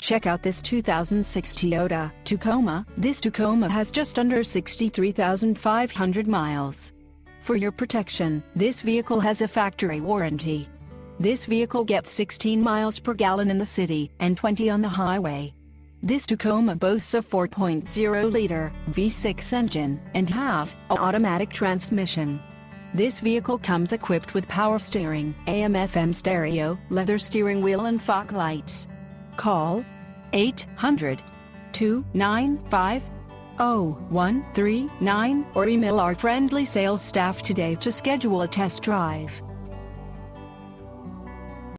Check out this 2006 Toyota Tacoma. This Tacoma has just under 63,500 miles. For your protection, this vehicle has a factory warranty. This vehicle gets 16 miles per gallon in the city and 20 on the highway. This Tacoma boasts a 4.0-liter V6 engine and has an automatic transmission. This vehicle comes equipped with power steering, AM/FM stereo, leather steering wheel and fog lights. Call 800-295-0139 or email our friendly sales staff today to schedule a test drive.